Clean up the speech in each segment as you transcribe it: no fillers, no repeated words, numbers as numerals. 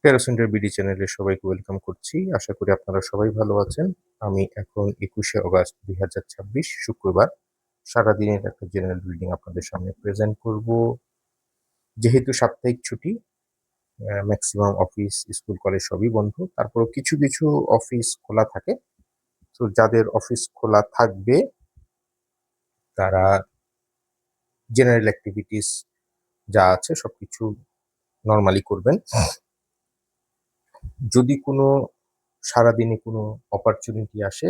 তেরো centre BD চ্যানেলে সবাইকে ওয়েলকাম করছি। আশা করি আপনারা সবাই ভালো আছেন। আমি এখন ২১শে অগাস্ট ২০২৬ শুক্রবার সারাদিনের একটা জেনারেল রিডিং আপনাদের সামনে প্রেজেন্ট করব। যেহেতু সাপ্তাহিক ছুটি, ম্যাক্সিমাম অফিস, স্কুল, কলেজ সবই বন্ধ। তারপরেও কিছু, কিছু অফিস খোলা থাকে। তো যাদের অফিস খোলা থাকবে তারা জেনারেল অ্যাক্টিভিটিস যা আছে সবকিছু নরমালি করবেন। যদি কোনো সারাদিনে কোনো অপরচুনিটি আসে,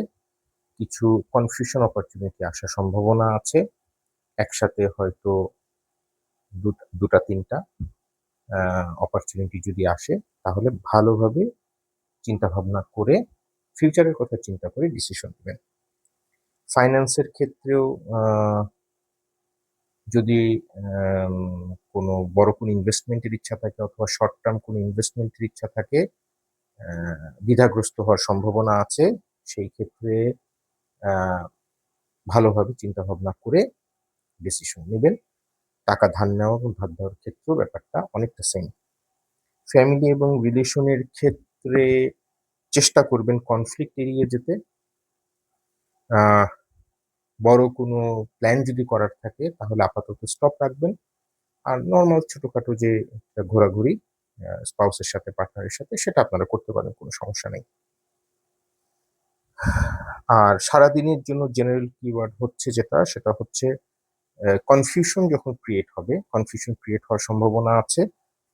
কিছু কনফিউশন অপরচুনিটি আসার সম্ভাবনা আছে। একসাথে হয়তো ২টা ৩টা অপরচুনিটি যদি আসে, তাহলে ভালোভাবে চিন্তাভাবনা করে ফিউচারের কথা চিন্তা করে ডিসিশন নেবেন। ফাইন্যান্সের ক্ষেত্রেও যদি কোনো বড় কোনো ইনভেস্টমেন্টের ইচ্ছা থাকে অথবা শর্ট টার্ম কোনো ইনভেস্টমেন্টের ইচ্ছা থাকে, দ্বিধাগ্রস্ত হওয়ার সম্ভাবনা আছে। সেই ক্ষেত্রে আ ভালোভাবে চিন্তাভাবনা করে ডিসিশন নিবেন। টাকা ধার নেওয়া এবং ধার দেওয়ার ক্ষেত্রেও ব্যাপারটা অনেকটা সেম। ফ্যামিলি এবং রিলেশনের ক্ষেত্রে চেষ্টা করবেন কনফ্লিক্ট এড়িয়ে যেতে। আহ বড় কোনো প্ল্যান যদি করার থাকে তাহলে আপাতত স্টপ রাখবেন। আর নরমাল ছোটখাটো যে একটা ঘোরাঘুরি স্পাউসের সাথে, পার্টনারের সাথে সেটা আপনারা করতে পারেন, কোনো সমস্যা নেই। আর সারাদিনের জন্য জেনারেল কিওয়ার্ড হচ্ছে যেটা, সেটা হচ্ছে কনফিউশন যখন ক্রিয়েট হবে, কনফিউশন ক্রিয়েট হওয়ার সম্ভাবনা আছে।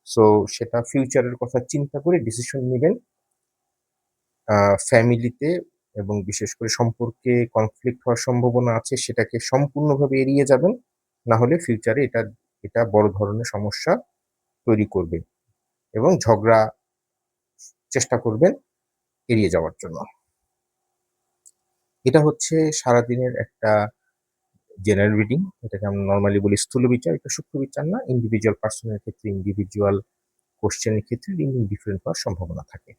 সো সেটা ফিউচারের কথা চিন্তা করে ডিসিশন নিবেন। ফ্যামিলিতে এবং বিশেষ করে সম্পর্কে কনফ্লিক্ট হওয়ার সম্ভাবনা আছে, সেটাকে সম্পূর্ণভাবে এড়িয়ে যাবেন। না হলে ফিউচারে এটা বড় ধরনের সমস্যা তৈরি করবে এবং ঝগড়া চেষ্টা করবেন এড়িয়ে যাওয়ার জন্য। এটা হচ্ছে সারাদিনের একটা জেনারেল রিডিং। এটাকে আমরা নরমালি বলি স্থূল বিচার। এটা সূক্ষ্ম বিচার না। ইন্ডিভিজুয়াল পার্সনের ক্ষেত্রে, ইন্ডিভিজুয়াল কোয়েশ্চেনের ক্ষেত্রে রিডিং ডিফারেন্ট হওয়ার সম্ভাবনা থাকে।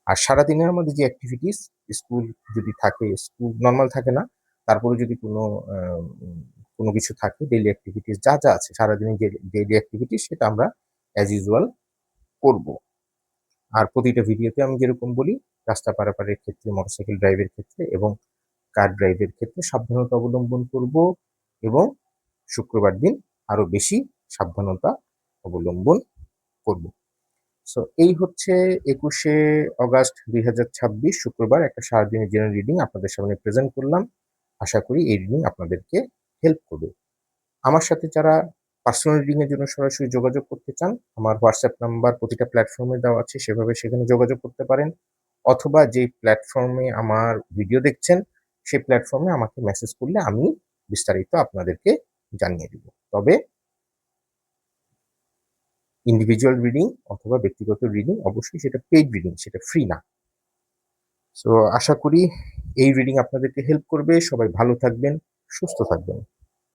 আর সারাদিনের আমাদের যে অ্যাক্টিভিটিস, স্কুল যদি থাকে, স্কুল নরমাল থাকে না, তারপরে যদি কোনো কিছু থাকে, ডেইলি অ্যাক্টিভিটিস যা, যা আছে সারাদিনের যে ডেইলি অ্যাক্টিভিটিস সেটা আমরা অ্যাজ ইউজুয়াল করব। আর প্রতিটা ভিডিওতে আমি যেরকম বলি, রাস্তা পারাপারের ক্ষেত্রে, মোটরসাইকেল ড্রাইভের ক্ষেত্রে এবং কার ড্রাইভের ক্ষেত্রে সাবধানতা অবলম্বন করব এবং শুক্রবার দিন আরো বেশি সাবধানতা অবলম্বন করব। সো এই হচ্ছে ২১শে অগাস্ট ২০২৬ শুক্রবার একটা সারাদিনের জেনারেল রিডিং আপনাদের সামনে প্রেজেন্ট করলাম। আশা করি এই রিডিং আপনাদেরকে হেল্প করবে। আমার সাথে যারা পার্সোনাল রিডিং এর জন্য সরাসরি যোগাযোগ করতে চান, আমার হোয়াটসঅ্যাপ নাম্বার প্রতিটা প্ল্যাটফর্মে দেওয়া আছে, সেভাবে সেখানে যোগাযোগ করতে পারেন। অথবা যে প্ল্যাটফর্মে আমার ভিডিও দেখছেন, সেই প্ল্যাটফর্মে আমাকে মেসেজ করলে আমি বিস্তারিত আপনাদেরকে জানিয়ে দিব। তবে ইন্ডিভিজুয়াল রিডিং অথবা ব্যক্তিগত রিডিং অবশ্যই সেটা পেইড রিডিং, সেটা ফ্রি না। সো আশা করি এই রিডিং আপনাদেরকে হেল্প করবে। সবাই ভালো থাকবেন, সুস্থ থাকবেন।